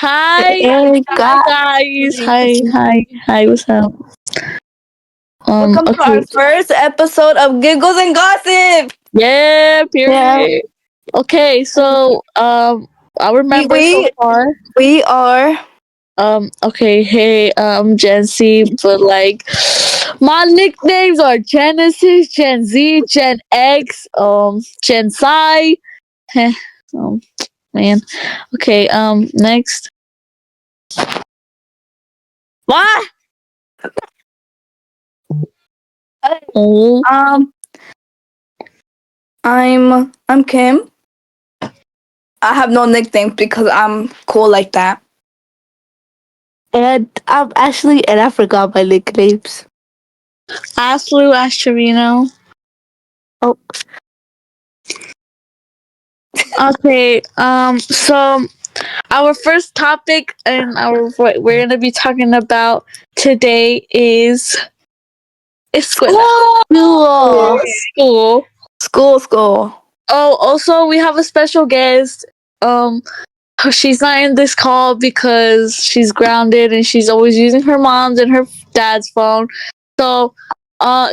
Hi, Hey hi guys. Hi. What's up? welcome to our Okay. first episode of Giggles and Gossip. Yeah. Yeah, Period. Okay. So, our we members so we far. we are Okay. Hey. Gen Z, but like, my nicknames are Genesis, Gen Z, Gen X, Gen Psi. Heh. Oh man. Okay. Next. What? Oh. um I'm Kim. I have no nicknames because I'm cool like that. And I'm Ashley, and I forgot my nicknames. Aslu Asherino. Oh, Okay. So our first topic and what we're gonna be talking about today is escuela. cool. School. School. Oh, also we have a special guest. She's not in this call because she's grounded and she's always using her mom's and her dad's phone. So,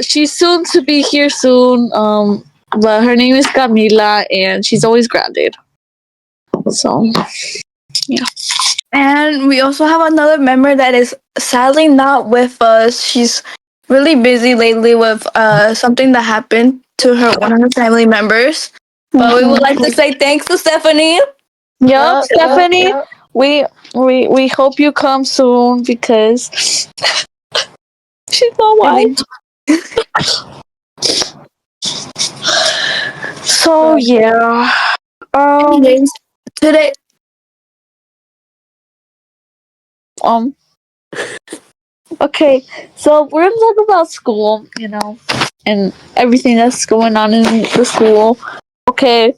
she's soon to be here soon. But her name is Camila and she's always grounded. So, yeah. And we also have another member that is sadly not with us. She's really busy lately with something that happened to one of her family members. But we would like to say thanks to Stephanie. Yup, Stephanie. We hope you come soon because she's my wife. So yeah. Anyways, today Um. Okay. So we're gonna talk about school, and everything that's going on in the school. Okay.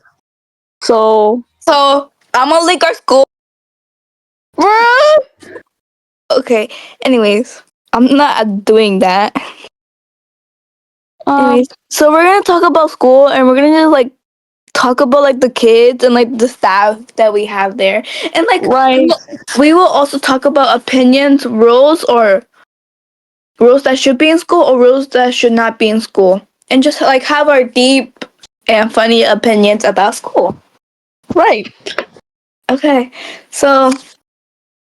So. so I'm gonna link our school. Okay. Anyways, I'm not doing that. Um. Anyways, so we're gonna talk about school, and we're gonna just like talk about like the kids and like the staff that we have there, and like Right. we will also talk about opinions, rules that should be in school or rules that should not be in school, and just like have our deep and funny opinions about school. Right. Okay, so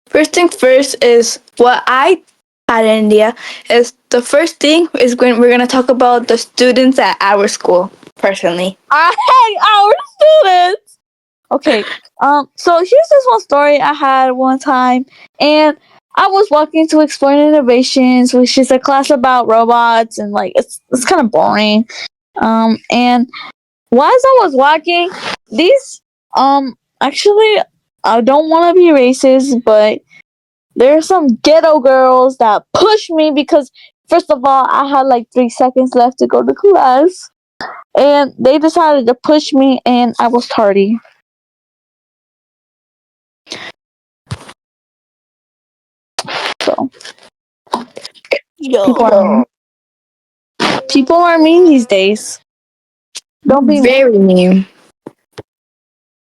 first thing first is what I had an idea is the first thing is when we're gonna talk about the students at our school personally. I hate our students. Okay. So here's this one story I had one time, and I was walking to Explore Innovations, which is a class about robots, and like it's kind of boring. And while I was walking, these actually I don't want to be racist, but there are some ghetto girls that pushed me because first of all I had like 3 seconds left to go to class, and they decided to push me, and I was tardy. So people are people are mean these days. Don't be mean. Very mean.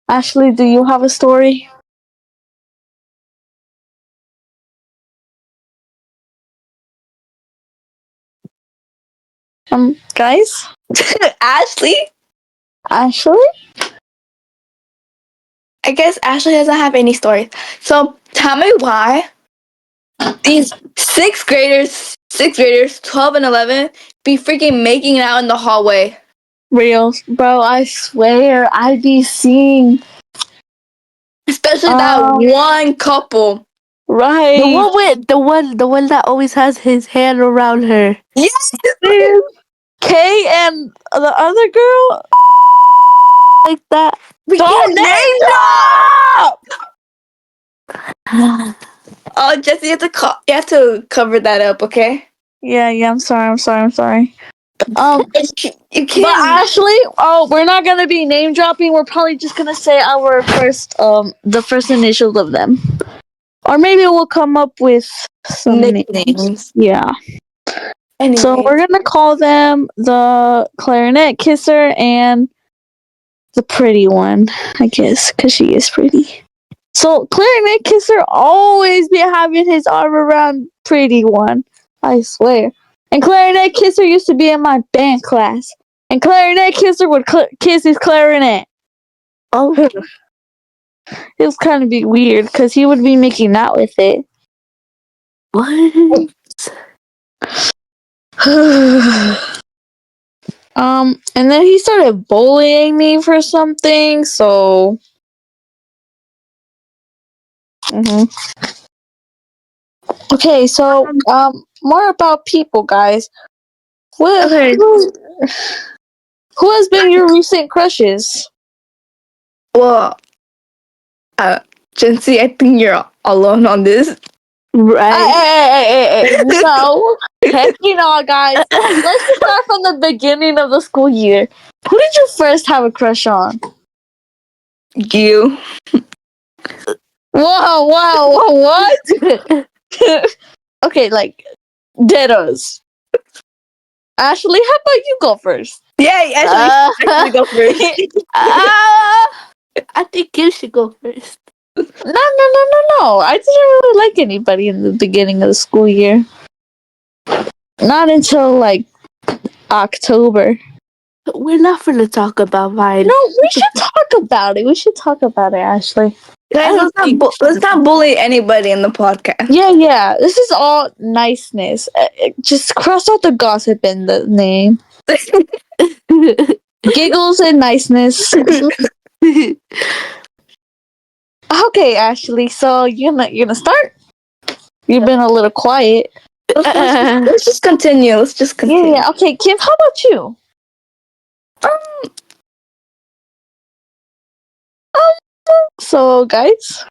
Ashley, do you have a story? Guys? Ashley? Ashley? I guess Ashley doesn't have any stories. So tell me why these sixth graders, 12 and 11, be freaking making out in the hallway. Real. Bro, I swear, I be seeing. Especially that one couple. Right. The one that always has his hand around her. Yes! Kay and the other girl? Like that. We Don't name drop! Oh, Jesse, you have to cover that up, okay? Yeah, I'm sorry. You can't. But Ashley, we're not gonna be name dropping. We're probably just gonna say our the first initials of them, or maybe we'll come up with some nicknames. Yeah. Anyway. So we're gonna call them the clarinet kisser and the pretty one, I guess, because she is pretty. So Clarinet Kisser always be having his arm around Pretty One. I swear. And Clarinet Kisser used to be in my band class. And Clarinet Kisser would kiss his clarinet. Oh, It was kind of be weird because he would be making out with it. what? And then he started bullying me for something, so. Okay, so more about people, guys. Okay. Who has been your recent crushes? Well, Jency, I think you're alone on this. Right. No, heck no, guys. Let's just start from the beginning of the school year. Who did you first have a crush on? You. Whoa, what? Okay, like dittos. Ashley, how about you go first? Yeah, actually go first. I think you should go first. No. I didn't really like anybody in the beginning of the school year. Not until like October. We're not gonna talk about mine. No, we should talk about it. We should talk about it, Ashley. Guys, let's not bully anybody in the podcast. Yeah. This is all niceness. Just cross out the gossip in the name. Giggles and niceness. Okay, Ashley. So you're gonna start. You've been a little quiet. Let's just continue. Let's just continue. Yeah. Okay, Kim. How about you? So, guys,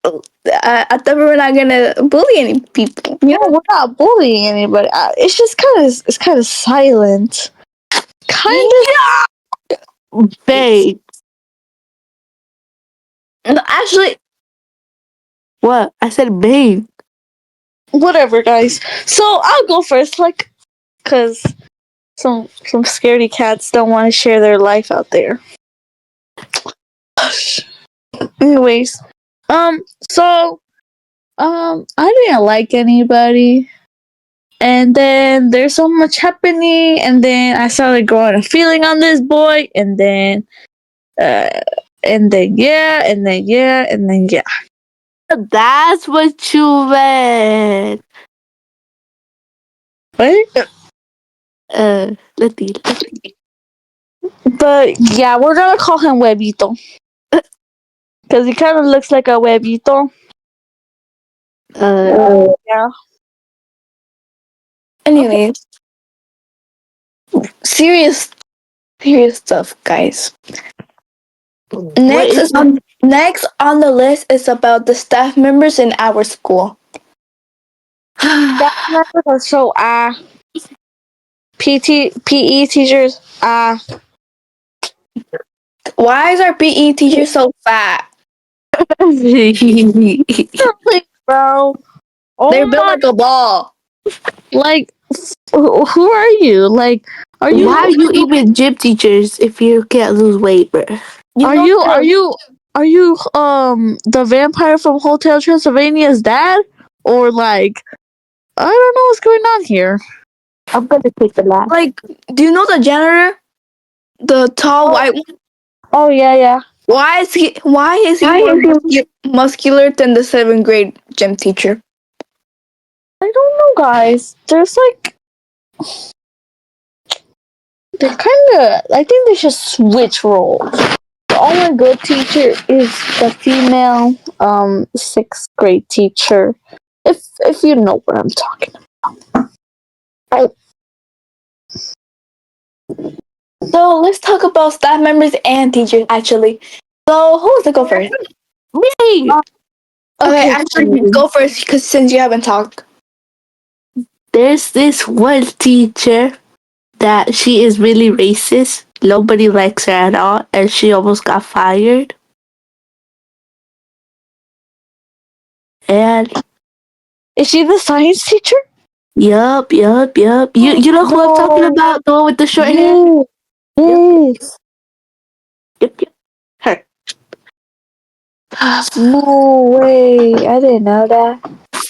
I thought we were not gonna bully any people. You know, we're not bullying anybody. It's just kind of silent. Kind of. Babe. no, actually, What? I said babe. Whatever, guys. So I'll go first, like, cause some scaredy cats don't want to share their life out there. Anyways, so I didn't like anybody, and then there's so much happening, and then I started growing a feeling on this boy, and then yeah. That's what you meant. What? Let's see. But yeah, we're gonna call him Webito. Cause he kind of looks like a Webito. Yeah. anyways, serious stuff, guys. Next on the list is about the staff members in our school. Staff members are so PE teachers Why is our PE teacher so fat? bro. Oh They're built my, like a ball. like who are you? Like, are you? Why are you even gym teachers if you can't lose weight, bro? Are you the vampire from Hotel Transylvania's dad? Or like, I don't know what's going on here. I'm gonna take a laugh. Like, do you know the janitor? The tall white one? Oh yeah. Why is he more muscular than the 7th grade gym teacher? I don't know, guys. There's like, they're kind of. I think they should switch roles. The only good teacher is the female 6th grade teacher. If you know what I'm talking about. Oh. So let's talk about staff members and teachers actually. So who wants to go first? Me! Okay, actually go first because since you haven't talked. There's this one teacher that she is really racist. Nobody likes her at all, and she almost got fired. And Is she the science teacher? yup. You know who I'm talking about? The one with the short hair? Yes. Yep. Her. No way. I didn't know that.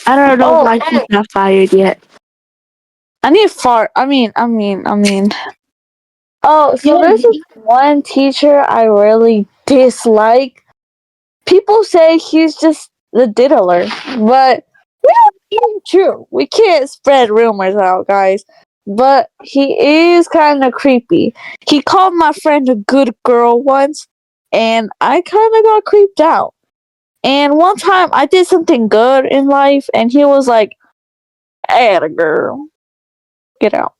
I don't know Oh, why she's not fired yet. I need fart. I mean. Oh, You so know, there's this one teacher I really dislike. People say he's just the diddler, but we don't know it's true. We can't spread rumors out, guys. But he is kind of creepy. He called my friend a good girl once, and I kind of got creeped out. And one time I did something good in life, and he was like, "Atta girl, get out."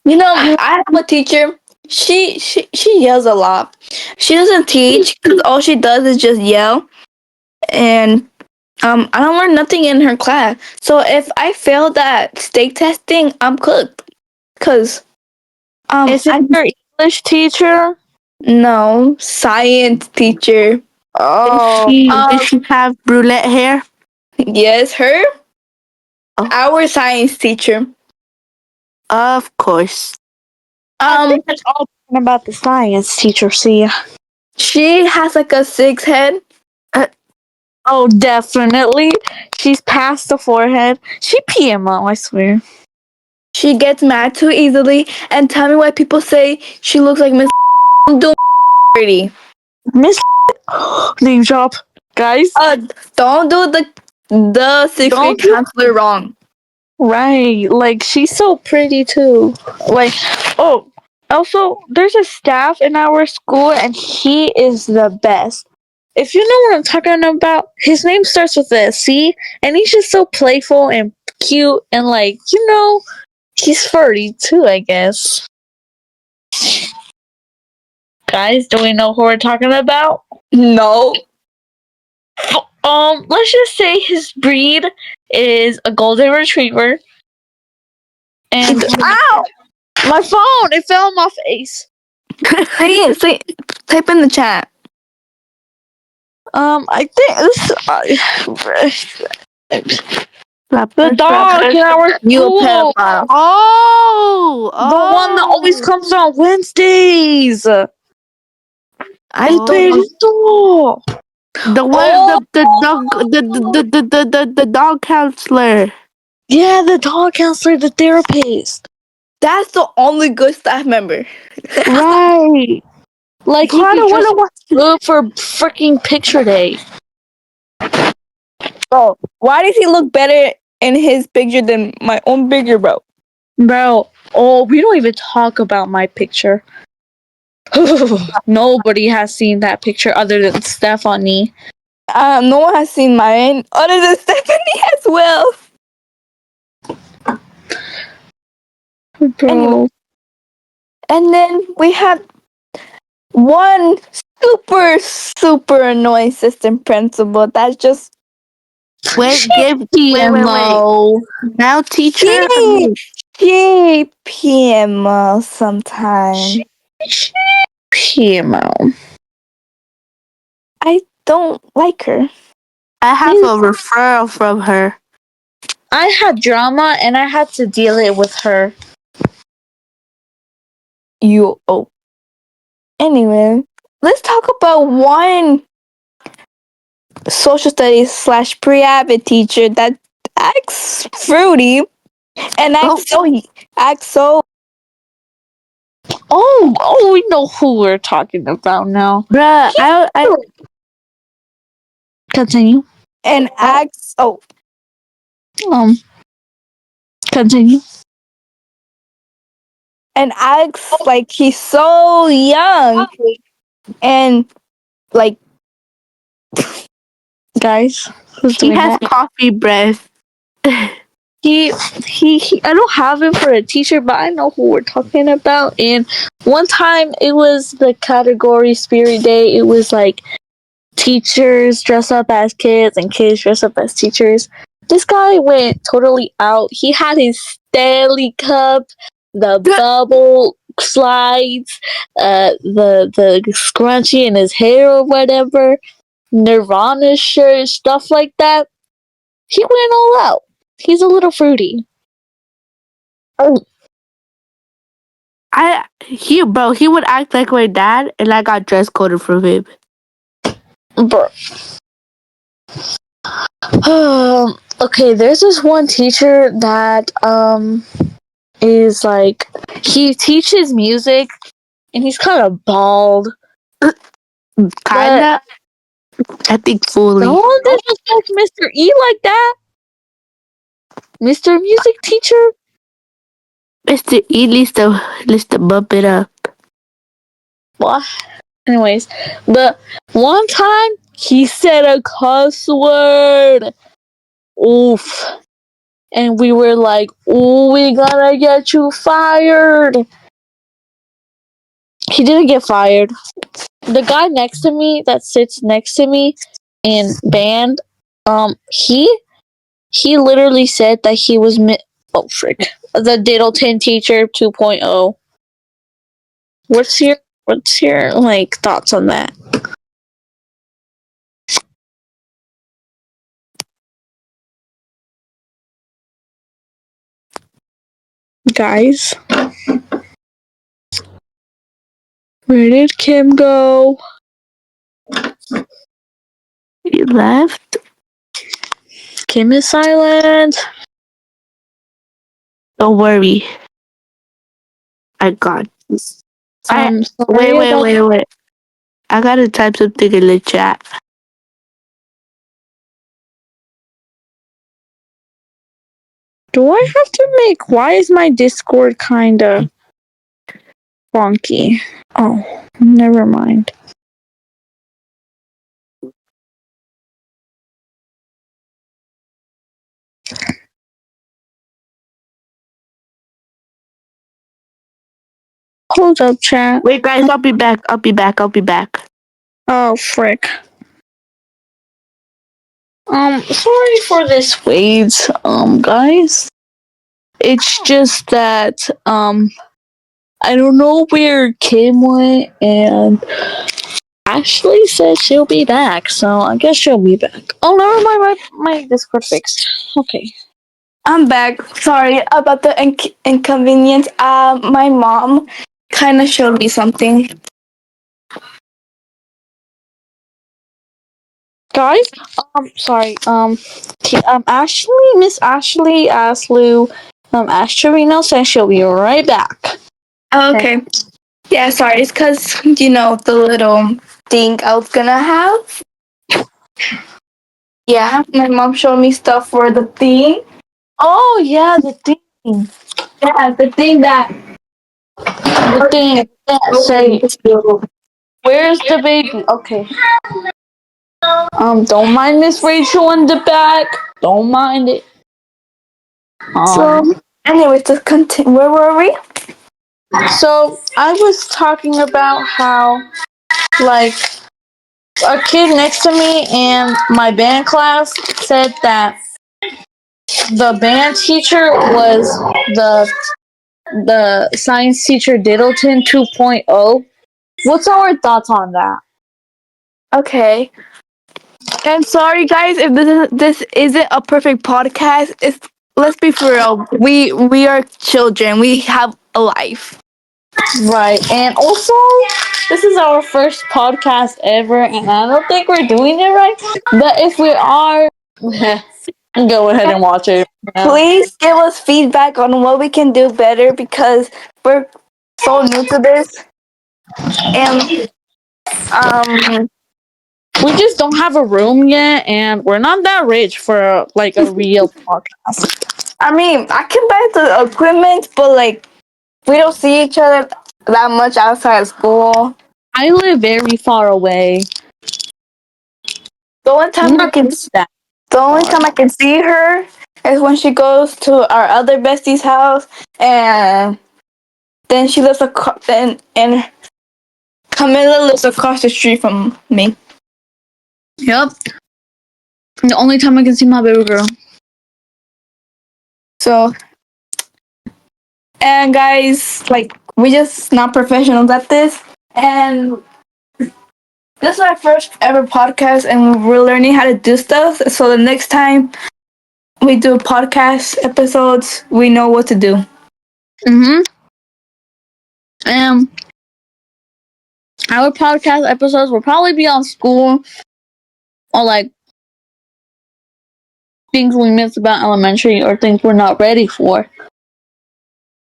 you know, I have a teacher. She yells a lot. She doesn't teach because all she does is just yell, and I don't learn nothing in her class. So if I fail that steak testing, I'm cooked. Cause Is it I your English teacher? no science teacher. Oh, Does Um, she have brunette hair? yes, her Oh, our science teacher. of course. I Um, think it's all about the science teacher. See. she has like a six head. Oh, definitely. She's past the forehead. She PMO, I swear. She gets mad too easily. And tell me why people say she looks like Miss doing pretty. Miss name drop. Guys, Uh, don't do the sixth grade don't do counselor wrong. right. Like she's so pretty too. Like oh, also there's a staff in our school and he is the best. If you know what I'm talking about, his name starts with a C and he's just so playful and cute and like, he's furry too, I guess. Guys, do we know who we're talking about? No, Let's just say his breed is a golden retriever. And ow, my phone! It fell on my face. say type in the chat. I think the Rapper, dog rapper. in our You a school, pedophile. Oh, the one that always oh, comes on Wednesdays. I El don't oh. know. perrito. The one, Oh, the dog, the dog counselor. Yeah, the dog counselor, the therapist. that's the only good staff member. Right. Like he I be don't want just to watch. good for freaking picture day. Bro, why does he look better in his picture than my own picture, bro? Bro, we don't even talk about my picture. Nobody has seen that picture other than Stephanie. No one has seen mine other than Stephanie as well. Anyway, Bro. and then we have one super annoying assistant principal that's just Wait. PMO. Now, teacher. she she PM sometime. PMO. I don't like her. I have a referral from her. I had drama and I had to deal it with her. You oh. Anyway, let's talk about one social studies slash pre-avid teacher that acts fruity and Oh, acts so We know who we're talking about now. bruh, I Continue. and acts oh Um, Continue. and acts like he's so young and like Guys, who's he doing has that? coffee breath. He I don't have him for a teacher, but I know who we're talking about. And one time it was the category spirit day. It was like teachers dress up as kids and kids dress up as teachers. This guy went totally out. He had his Stanley cup, the bubble slides, the scrunchie in his hair or whatever, Nirvana shirt, stuff like that. He went all out. He's a little fruity. He would act like my dad, and I got dress coded from him. bro. Okay, there's this one teacher that is like, he teaches music and he's kind of bald. But Kinda. I think fully. don't disrespect Mr. E like that. Mr. Music Teacher. Mr. E needs to bump it up. Well, anyways, the one time he said a cuss word. Oof. And we were like, ooh, we gotta get you fired. He didn't get fired. The guy next to me that sits next to me in band, he literally said that he was oh frick, the Diddleton teacher 2.0. What's your like thoughts on that? Guys, where did Kim go? He left. Kim is silent. Don't worry. I got this. Sorry Wait. I gotta type something in the chat. Do I have to make? Why is my Discord kinda funky? Oh, never mind. Hold up, chat. Wait, guys, I'll be back. Oh, frick. Sorry for this wait, guys. It's just that, I don't know where Kim went, and Ashley said she'll be back, so I guess she'll be back. Oh, never mind, my Discord fixed. Okay. I'm back. Sorry about the inconvenience. My mom kind of showed me something. Guys, sorry, Ashley, Miss Ashley asked Lou, Ashley said she'll be right back. Oh, okay. Yeah, sorry. It's because, the little thing I was gonna have. Yeah, my mom showed me stuff for the thing. Oh, yeah, the thing. Yeah, the thing that. The thing that say, where's the baby? Okay. Don't mind Miss Rachel in the back. Don't mind it. So, anyways, to continue, where were we? So I was talking about how, like, a kid next to me in my band class said that the band teacher was the science teacher Diddleton 2.0. What's our thoughts on that? Okay. And sorry, guys, if this isn't a perfect podcast. Let's be for real. We are children. We have a life. Right, and also, this is our first podcast ever, and I don't think we're doing it right. But if we are, go ahead and watch it. Please give us feedback on what we can do better because we're so new to this. And We just don't have a room yet, and we're not that rich for like a real podcast. I mean, I can buy the equipment, but like we don't see each other that much outside of school. I live very far away. The only time I Not can that the only far. time I can see her is when she goes to our other bestie's house, and then she lives and Camilla lives across the street from me. Yep. The only time I can see my baby girl. So, and guys, like we just not professionals at this, and this is our first ever podcast, and we're learning how to do stuff. So the next time we do podcast episodes, we know what to do. And our podcast episodes will probably be on school. or like things we miss about elementary or things we're not ready for.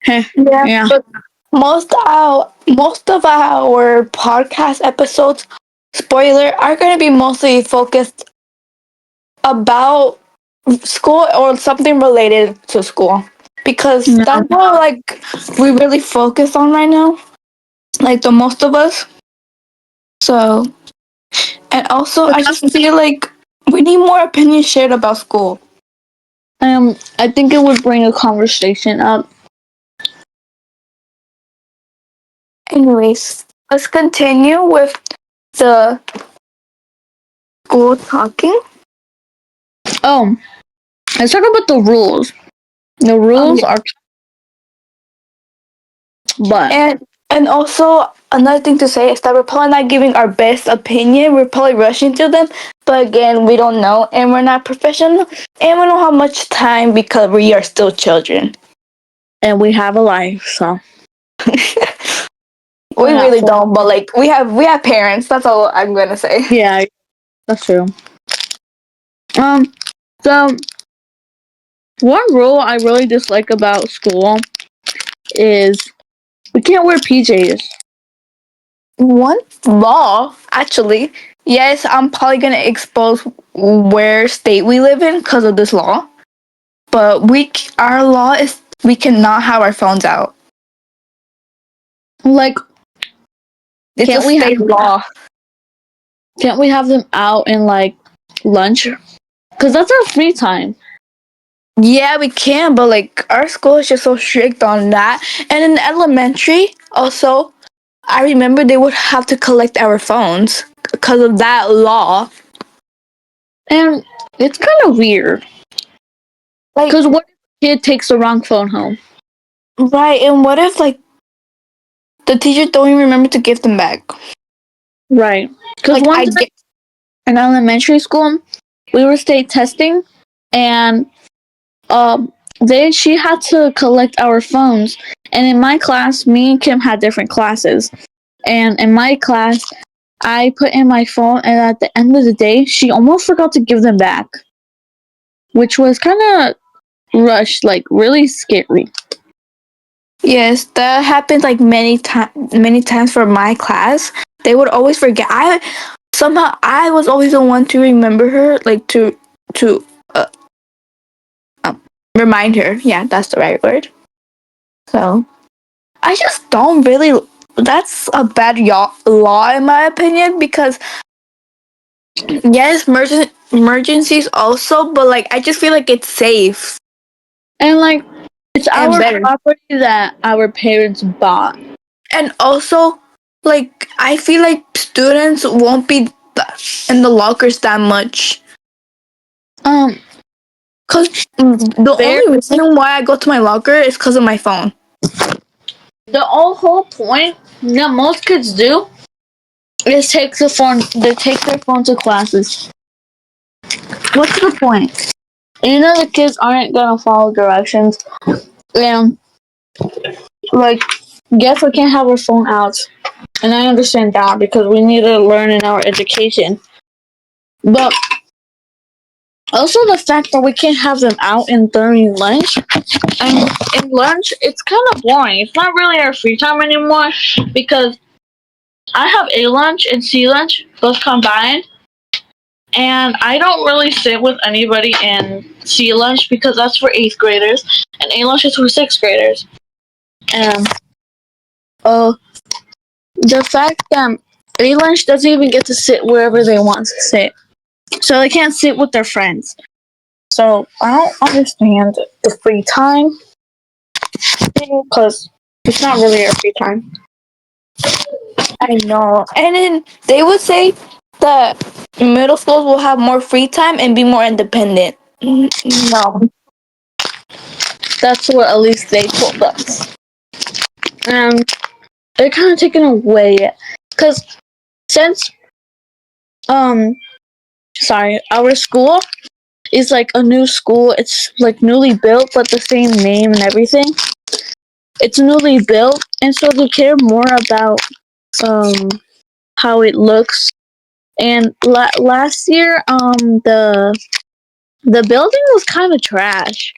Yeah, Yeah. but most of our podcast episodes, spoiler, are going to be mostly focused about school or something related to school, because No. that's what like we really focus on right now, like the most of us. So, and also I just feel like we need more opinions shared about school. I think it would bring a conversation up. Anyways, let's continue with the school talking. Oh, let's talk about the rules. The rules are, but And also another thing to say is that we're probably not giving our best opinion. We're probably rushing through them, but again, we don't know, and we're not professional, and we don't have much time because we are still children. and we have a life, so We we're not really full. don't, but like we have parents. That's all I'm gonna say. Yeah, that's true. So one rule I really dislike about school is we can't wear PJs. One law, actually, yes, I'm probably gonna expose where state we live in because of this law, but our law is we cannot have our phones out. Like, It's a can't we state law. can't we have them out in like lunch? Because that's our free time. Yeah, we can, but like our school is just so strict on that. And in elementary, also, I remember they would have to collect our phones because of that law. And it's kind of weird. Like, Because what if a kid takes the wrong phone home? right, and what if like the teachers don't even remember to give them back? Right. Because Like, one I time get, in elementary school, we were state testing, and um, she had to collect our phones. And in my class, me and Kim had different classes. And in my class, I put in my phone, and at the end of the day, she almost forgot to give them back, which was kind of rushed, like really scary. yes, that happens like many times for my class. They would always forget. I was always the one to remember her, like to uh, remind her. Yeah, that's the right word. So I just don't really. That's a bad law in my opinion, because yes, emergencies also, but like I just feel like it's safe And like, it's and our better. property that our parents bought. And also, like I feel like students won't be in the lockers that much. Um, Cause the fair. only reason why I go to my locker is because of my phone. The whole point that most kids do is take the phone. They take their phone to classes. What's the point? You know the kids aren't gonna follow directions, and like, guess we can't have our phone out. And I understand that because we need to learn in our education. But also the fact that we can't have them out in during lunch. And in lunch, it's kind of boring. It's not really our free time anymore because I have A lunch and C lunch both combined, and I don't really sit with anybody in C lunch because that's for 8th graders, and A lunch is for 6th graders. And uh, the fact that A lunch doesn't even get to sit wherever they want to sit, so they can't sit with their friends. So I don't understand the free time thing because it's not really our free time. I know. And then they would say that middle schools will have more free time and be more independent. No. That's what at least they told us. And they're kind of taken away because since our school is like a new school. It's like newly built, but the same name and everything. It's newly built, and so they care more about um how it looks And last year, the building was kind of trash,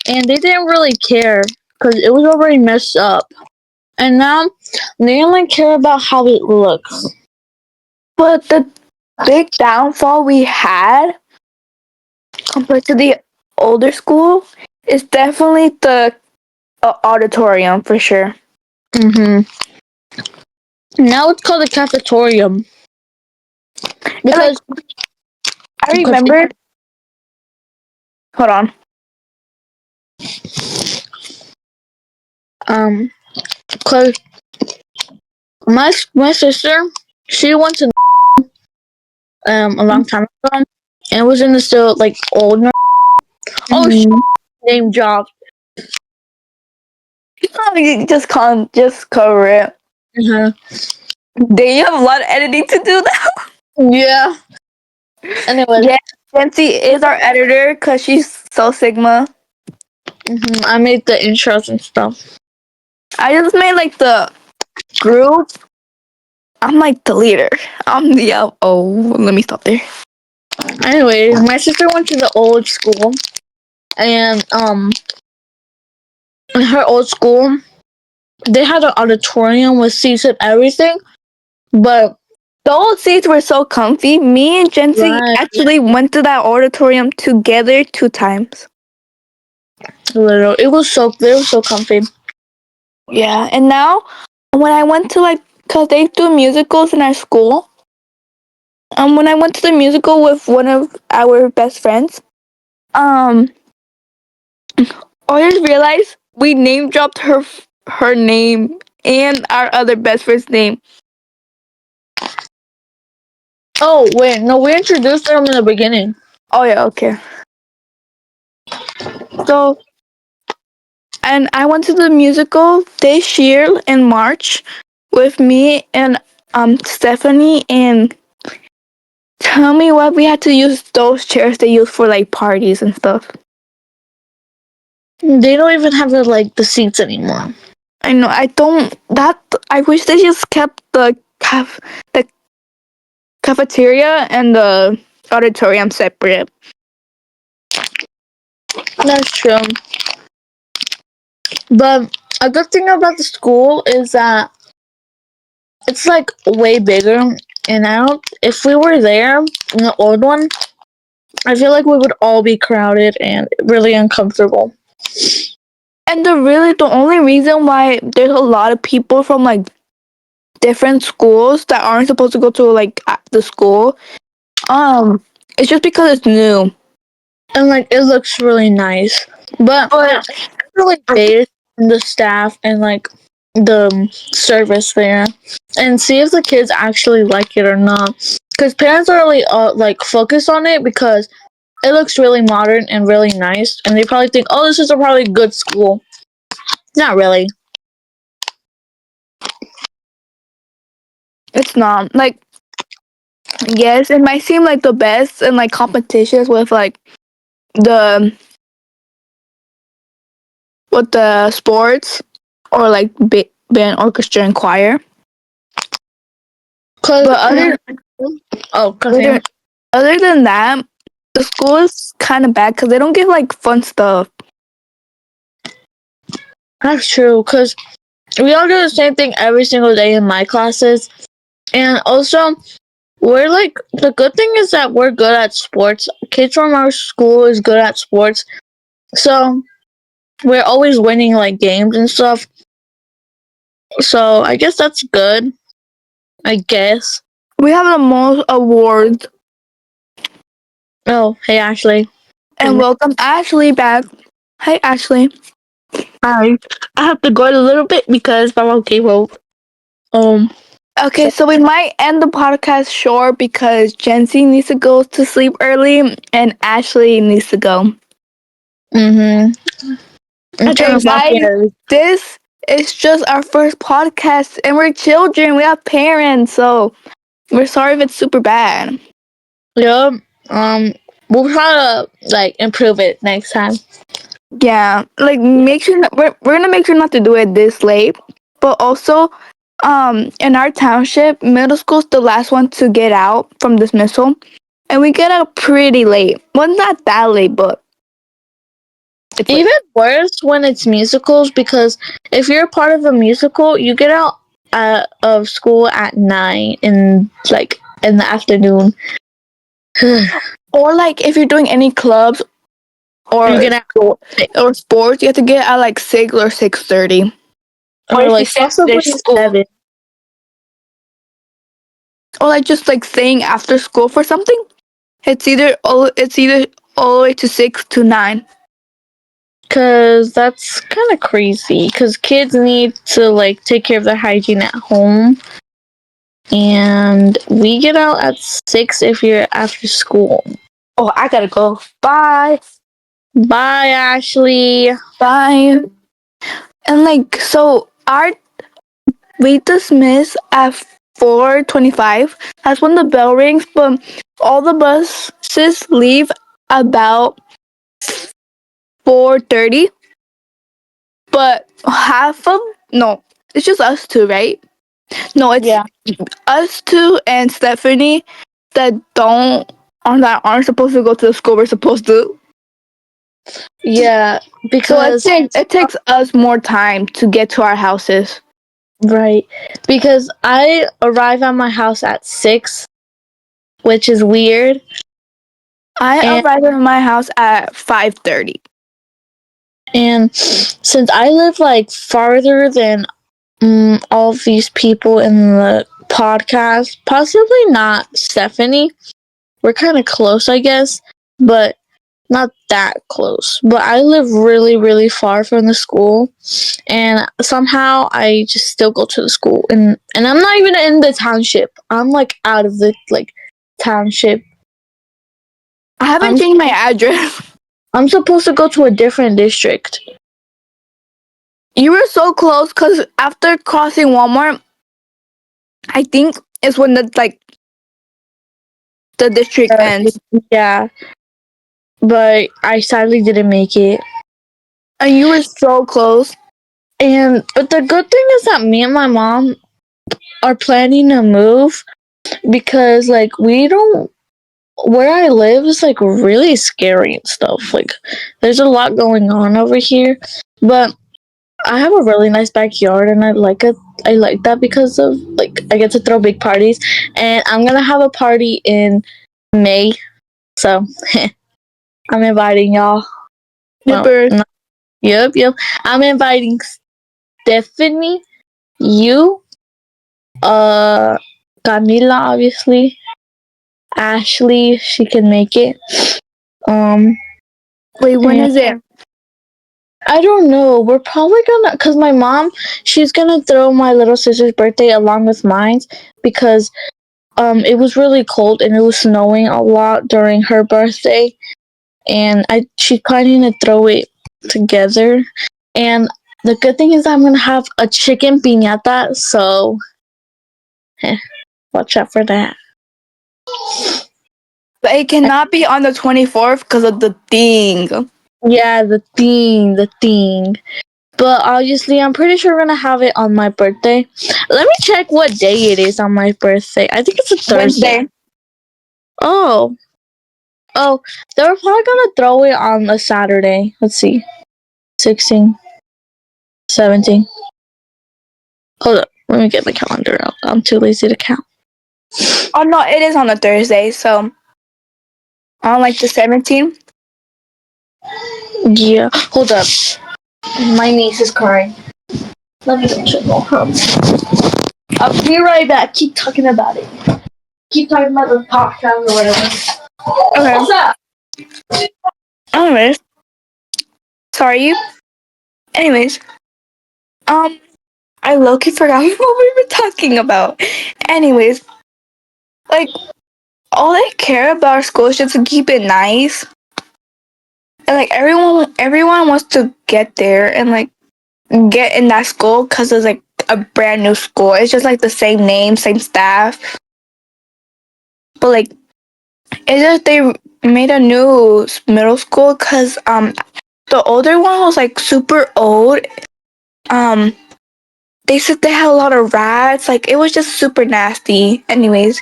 and they didn't really care because it was already messed up. And now they only care about how it looks. But the big downfall we had compared to the older school is definitely the auditorium for sure. Mm-hmm. Now it's called a cafetorium Like, because I remember. Hold on. because my sister, she went to a long time ago and was in the still like old. Oh, she Mm-hmm. name job. You just cover it. Uh-huh. Then you have a lot of editing to do now. Yeah. Anyway, Yeah, Nancy is our editor because she's so Sigma. I made the intros and stuff. I just made like the group. I'm like the leader. I'm the oh. Let me stop there. Anyway, my sister went to the old school, and in her old school, they had an auditorium with seats and everything, but The old seats were so comfy. Me and Jency right, actually went to that auditorium together 2 times. little, they were so comfy. Yeah, and now when I went to like, cause they do musicals in our school. When I went to the musical with one of our best friends, um, I just realized we name dropped her name and our other best friend's name. Oh wait, no, we introduced them in the beginning. Oh yeah, okay. So, and I went to the musical this year in March with me and Stephanie, and tell me what we had to use those chairs they use for like parties and stuff. They don't even have the seats anymore. I know. I don't. That I wish they just kept the cafeteria and the auditorium separate. That's true. But a good thing about the school is that it's like way bigger. And I don't. If we were there in the old one, I feel like we would all be crowded and really uncomfortable. And the only reason why there's a lot of people from like different schools that aren't supposed to go to like the school, it's just because it's new. And it looks really nice. But But it's really based on the staff and the service there, and see if the kids actually like it or not. Because parents are really focused on it because it looks really modern and really nice, and they probably think, "Oh, this is a probably good school." Not really. it's not like, yes, it might seem like the best in like competitions with like the sports or like band, orchestra, and choir. Cause But continue. other than that, the school is kind of bad because they don't give like fun stuff. That's true. Cause we all do the same thing every single day in my classes, and also we're the good thing is that we're good at sports. Kids from our school is good at sports, so we're always winning games and stuff. So I guess that's good. I guess. We have the most awards. Oh, hey Ashley. And welcome Ashley back. Hi Ashley. I have to go in a little bit because Mama came home. Okay, so we might end the podcast short because Jency needs to go to sleep early and Ashley needs to go. Mm-hmm. Okay, guys, this is just our first podcast and we're children. We have parents, so we're sorry if it's super bad. Yep. We'll try to improve it next time. Yeah, like make sure we're gonna make sure not to do it this late, but also in our township, middle school's the last one to get out from dismissal, and we get out pretty late. Well, not that late, but it's late. Even worse when it's musicals, because if you're a part of a musical, you get out of school at 9 in the afternoon. Or like if you're doing any clubs or You get out or sports, you have to get out like 6 or 6:30. Or or if you like say possibly after school. 7. Or like just like staying after school for something. It's either all the way to 6 to 9. Cause that's kind of crazy. Cause kids need to like take care of their hygiene at home, and we get out at 6 if you're after school. Oh, I gotta go. Bye. Bye, Ashley. Bye. And like so, we dismiss at 4:25. That's when the bell rings. But all the buses leave about 4:30. But it's just us two, right? No, it's Yeah. us two and Stephanie that aren't supposed to go to the school we're supposed to. Yeah, So because it takes us more time to get to our houses. right, because I arrive at my house at 6, which is weird. I And arrived at my house at 5:30. and since I live like farther than all of these people in the podcast, possibly not Stephanie. We're kind of close, I guess, but not that close. But I live really, really far from the school, and somehow I just still go to the school, and I'm not even in the township. I'm like out of the like township. I haven't I'm changed my address. I'm supposed to go to a different district. You were so close because after crossing Walmart, I think is when the district ends. Yeah, but I sadly didn't make it. And you were so close. And but the good thing is that me and my mom are planning to move, because like we don't, where I live is like really scary and stuff. Like there's a lot going on over here, but I have a really nice backyard, and I like it. I like that because of like I get to throw big parties, and I'm gonna have a party in May, so I'm inviting y'all. Well, Super. no, yep. I'm inviting Stephanie, you, Camila, obviously, Ashley, she can make it. Wait, when And is it? I don't know. We're probably gonna, cause my mom, she's gonna throw my little sister's birthday along with mine, because it was really cold and it was snowing a lot during her birthday, and she's planning to throw it together. And the good thing is I'm gonna have a chicken piñata, so watch out for that. But it cannot be on the 24th because of the thing. Yeah, the thing. But obviously, I'm pretty sure we're gonna have it on my birthday. Let me check what day it is on my birthday. I think it's a Thursday. Wednesday. Oh, they were probably gonna throw it on a Saturday. Let's see, 16, 17. Hold up, let me get the calendar out. I'm too lazy to count. Oh no, it is on a Thursday. So on like the 17th. Yeah, hold up. My niece is crying. Let me go check on her. I'll be right back. Keep talking about it. Keep talking about the podcast or whatever. Okay. What's up? Anyways, sorry. Anyways, I low-key forgot what we were talking about. Anyways, like all they care about our school is just to keep it nice. And like everyone wants to get there and like get in that school because it's like a brand new school. It's just like the same name, same staff. But like it's just they made a new middle school because the older one was like super old. they said they had a lot of rats. Like, it was just super nasty. Anyways,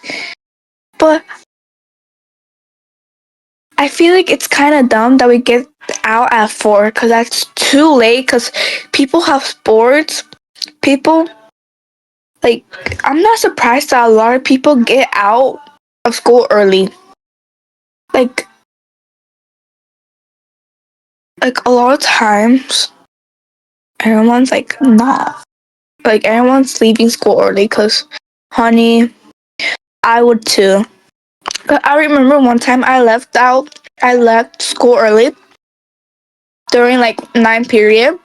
but I feel like it's kind of dumb that we get out at 4 because that's too late. Because people have sports. People, like, I'm not surprised that a lot of people get out of school early. Like a lot of times, everyone's like not. Like, everyone's leaving school early because, honey, I would too. But I remember one time I left school early during like 9 period.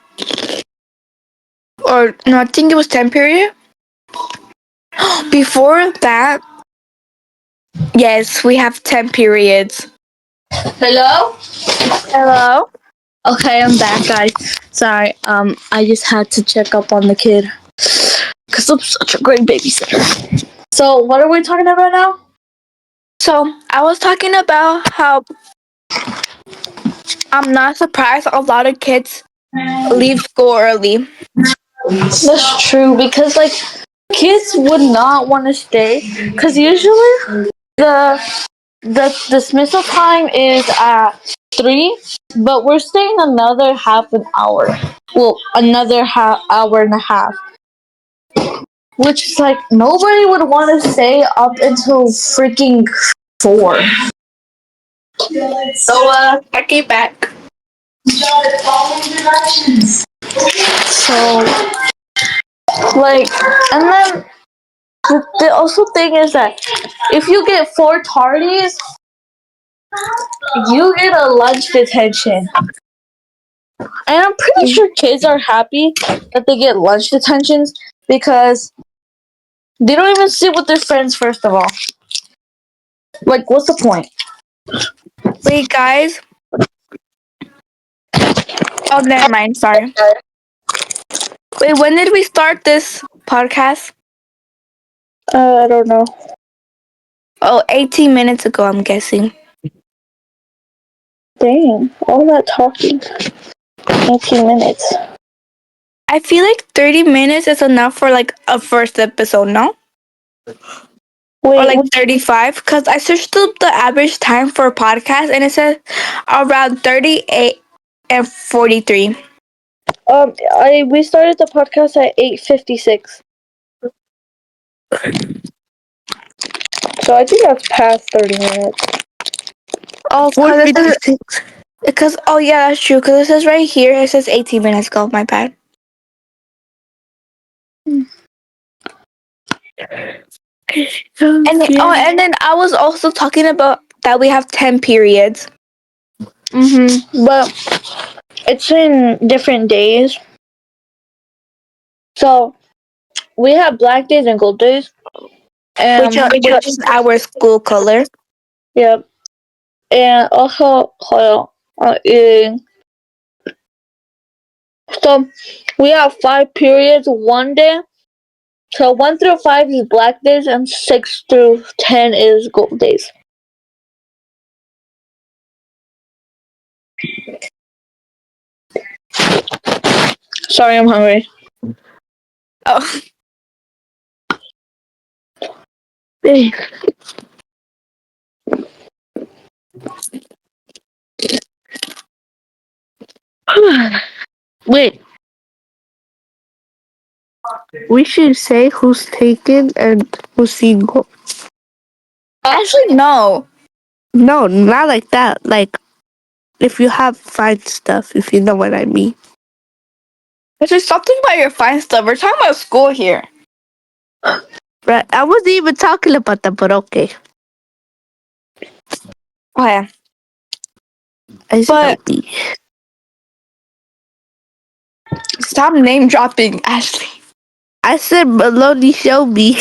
Or no, I think it was 10 period. Before that, yes, we have 10 periods. Hello? Hello? Okay, I'm back, guys. Sorry, I just had to check up on the kid. Because I'm such a great babysitter. So, what are we talking about now? So I was talking about how I'm not surprised a lot of kids leave school early. That's true, because, like, kids would not want to stay. Because usually, the dismissal time is at 3, but we're staying another half an hour. Well, another hour and a half. Which is like, nobody would want to stay up until freaking 4. So I came back. So, like, and then the also thing is that if you get 4 tardies, you get a lunch detention. And I'm pretty sure kids are happy that they get lunch detentions because they don't even sit with their friends, first of all. Like, what's the point? Wait, guys. Oh, never mind. Sorry. Wait, when did we start this podcast? I don't know. Oh, 18 minutes ago, I'm guessing. Dang, all that talking. 18 minutes. I feel like 30 minutes is enough for like a first episode, no? Or Wait, like 35? Because I searched up the average time for a podcast and it says around 38 and 43. we started the podcast at 8:56. So I think that's past 30 minutes. Oh, because it says, 456. oh yeah, that's true. Because it says right here, it says 18 minutes ago. My bad. And then I was also talking about that we have 10 periods. But it's in different days. So we have black days and gold days. Which is our school color. Yep. And also, hold on. So we have 5 periods one day. So 1 through 5 is black days, and 6 through 10 is gold days. Sorry, I'm hungry. Oh, Wait, we should say who's taken and who's single. actually, no. No, not like that. Like, if you have fine stuff, if you know what I mean. There's something about your fine stuff. We're talking about school here. Right? I wasn't even talking about that, but okay. Oh, yeah. I said But OD. stop name dropping, Ashley. I said Maloney show me.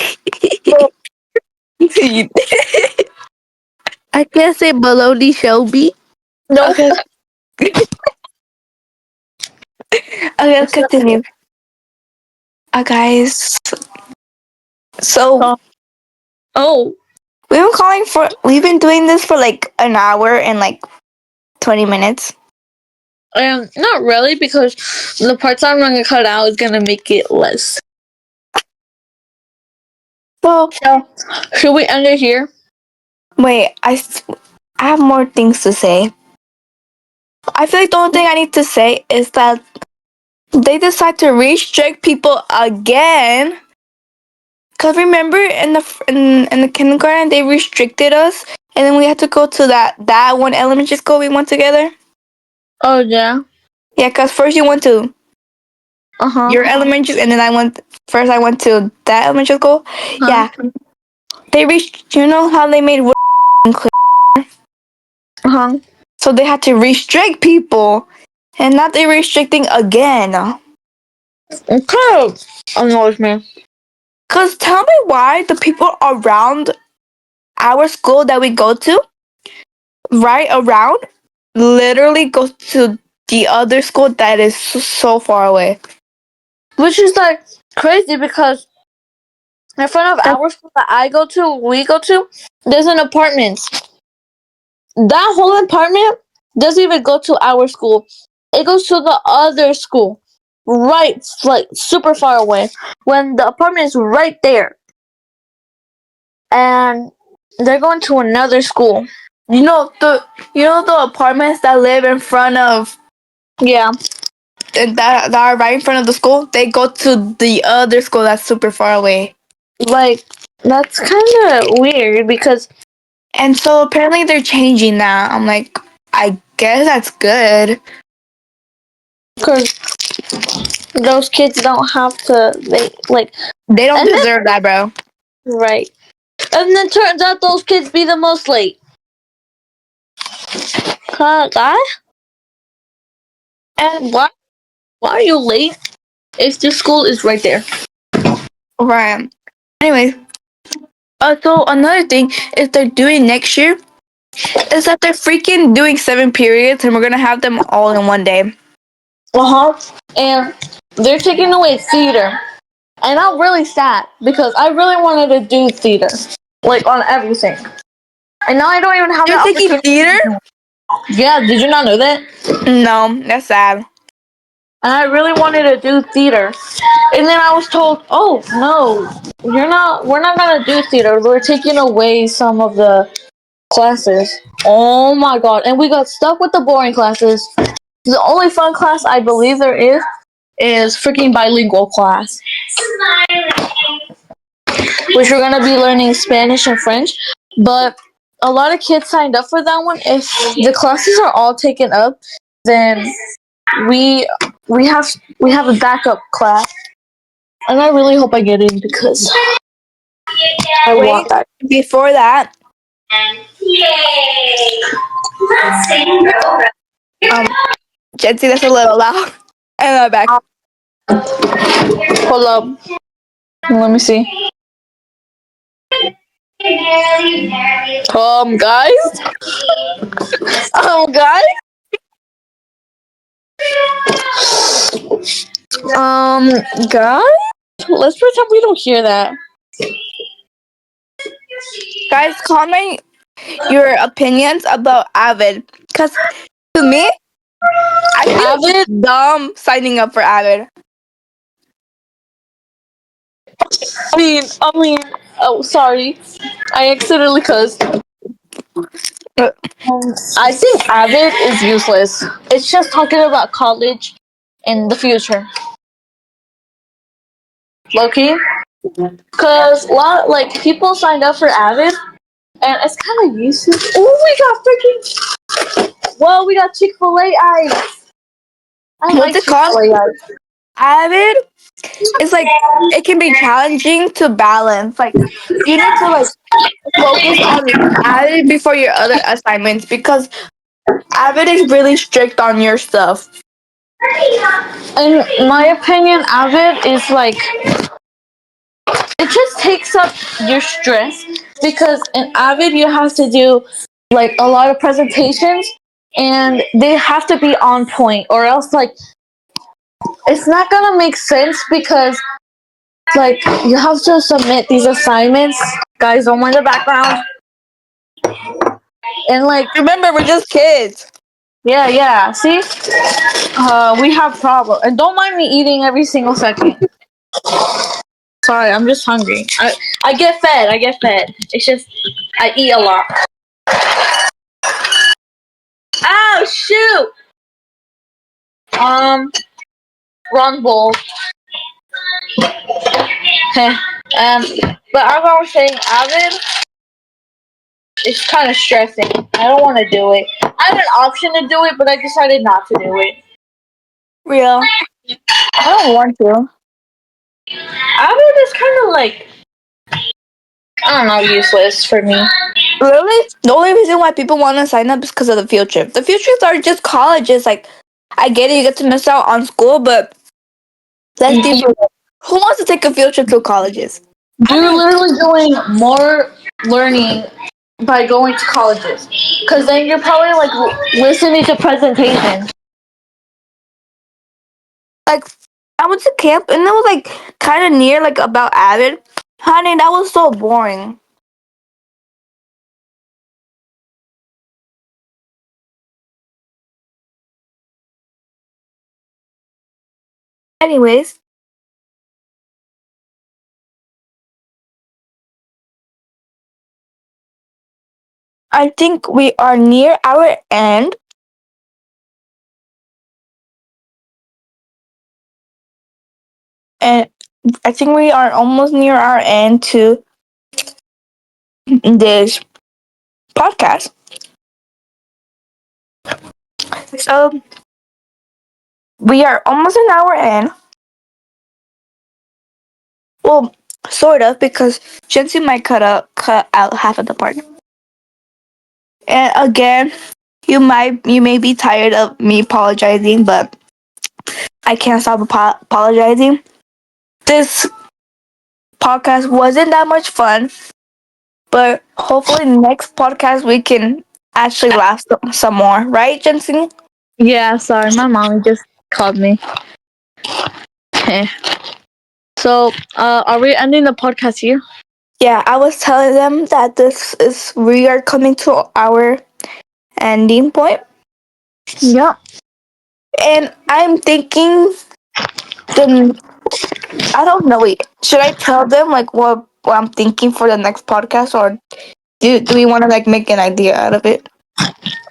I can't say Maloney show me. Nope. Okay. Okay, let's continue. Guys. So Oh, we've been doing this for like an hour and like 20 minutes. not really, because the parts I'm gonna cut out is gonna make it less. So So, should we end it here? wait, I have more things to say. I feel like the only thing I need to say is that they decide to restrict people again. Cause remember in the kindergarten they restricted us, and then we had to go to that one elementary school we went together. Oh yeah. Yeah, cause first you went to Uh-huh. your elementary, and then I went to that elementary school. Uh-huh. Yeah, they reached. You know how they made Uh-huh. so they had to restrict people, and now they're restricting again. It kind of annoys me. Cause tell me why the people around our school that we go to, right around, literally go to the other school that is so far away. Which is like crazy because in front of That- our school that we go to, there's an apartment. That whole apartment doesn't even go to our school. It goes to the other school. Right, like super far away. When the apartment is right there. And they're going to another school. You know the apartments that live in front of Yeah. that are right in front of the school. They go to the other school that's super far away. Like, that's kind of weird because And so apparently they're changing that. I'm like, I guess that's good. cause those kids don't have to, They don't and then, deserve that, bro. right. And then turns out those kids be the most late. Huh, guy? And why are you late if the school is right there? Right. Anyway, so another thing is they're doing next year is that they're freaking doing 7 periods and we're gonna have them all in one day. Uh-huh. And they're taking away theater. And I'm really sad because I really wanted to do theater. Like on everything. And now I don't even have the They're taking opportunity. theater? Yeah, did you not know that? No, that's sad. And I really wanted to do theater. And then I was told, oh no, we're not gonna do theater. We're taking away some of the classes. Oh my god. And we got stuck with the boring classes. The only fun class I believe there is freaking bilingual class. Which we're gonna be learning Spanish and French. But a lot of kids signed up for that one. If the classes are all taken up, then we we have a backup class. And I really hope I get in because I want Wait, that. before that, Jensy, that's a little loud. And I'm back. Hold up. Let me see. Guys. Guys. Um, guys. Let's pretend we don't hear that. Guys, comment your opinions about Avid. Because to me, I feel Avid? dumb signing up for Avid. Oh, sorry. I accidentally cussed. Uh, I think Avid is useless. It's just talking about college in the future. Low-key? Because people signed up for Avid, and it's kind of useless. Oh, we got Chick-fil-A ice. I What's like it called? Chick-fil-A ice. Avid is like, it can be challenging to balance. Like, you need to like focus on Avid before your other assignments because Avid is really strict on your stuff. In my opinion, Avid is it just takes up your stress because in Avid you have to do like a lot of presentations and they have to be on point or else it's not gonna make sense because you have to submit these assignments. Guys, don't mind the background. And Remember, we're just kids. yeah, see? We have problems. And don't mind me eating every single second. Sorry, I'm just hungry. I get fed. I get fed. It's just I eat a lot. Oh shoot! Wrong bowl. Heh. But as I was saying, Avid, it's kind of stressing. I don't want to do it. I have an option to do it, but I decided not to do it. Real. I don't want to. Avid is kind of like, I don't know, useless for me. Really? The only reason why people want to sign up is because of the field trip. The field trips are just colleges. Like, I get it, you get to miss out on school, but let's be real. Who wants to take a field trip to colleges? You're literally doing more learning by going to colleges, because then you're probably like listening to presentations. Like, I went to camp and it was like kind of near, like about Avid. Honey, that was so boring. Anyways, I think we are near our end. And I think we are almost near our end to this podcast. So we are almost an hour in. Well, sort of, because Jency might cut out half of the part. And again, you may be tired of me apologizing, but I can't stop apologizing. This podcast wasn't that much fun, but hopefully next podcast we can actually laugh some more, right, Jensen? Yeah, sorry, my mom just called me. So, are we ending the podcast here? Yeah, I was telling them that we are coming to our ending point. Yeah. And I'm thinking, I don't know. Should I tell them like what I'm thinking for the next podcast, or do we want to like make an idea out of it?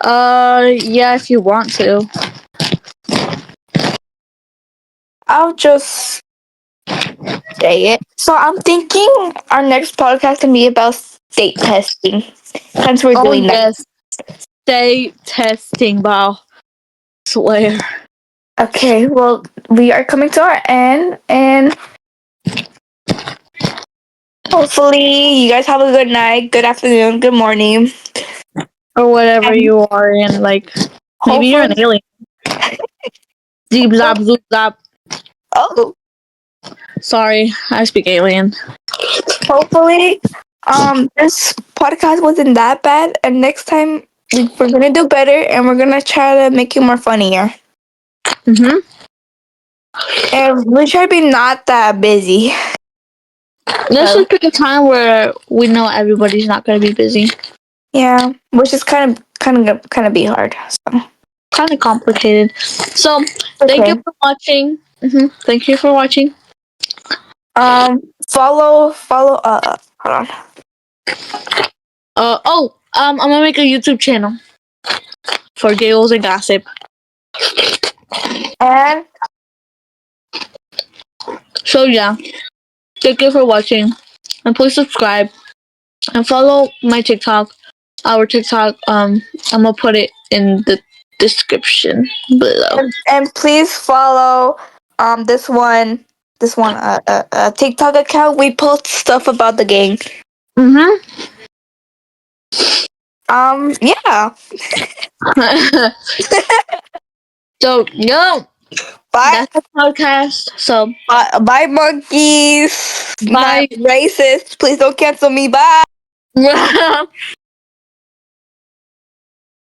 Yeah, if you want to. I'll just say it. So I'm thinking our next podcast can be about state testing, since we're doing that. Yes. Stay testing, Bow. Swear. Okay, well, we are coming to our end, and hopefully you guys have a good night, good afternoon, good morning. Or whatever And you are in, like, maybe you're an hopefully, alien. Zeep zop zoop zop. oh, Sorry, I speak alien. hopefully, this podcast wasn't that bad, and next time we're gonna do better, and we're gonna try to make it more funnier, Mm-hmm. and we try to be not that busy. This So, is pick a time where we know everybody's not going to be busy. yeah, which is kind of be hard. So, Kind of complicated. So, thank you okay. for watching. Thank you for watching. Follow. Hold on. I'm gonna make a YouTube channel for Giggles and Gossip. And So yeah, thank you for watching, and please subscribe and follow my TikTok. Our TikTok. I'm gonna put it in the description below. and please follow this one TikTok account. We post stuff about the game. Yeah. So yeah, Bye. that's the podcast. So Bye, monkeys. Not bye. racist. Please don't cancel me. Bye.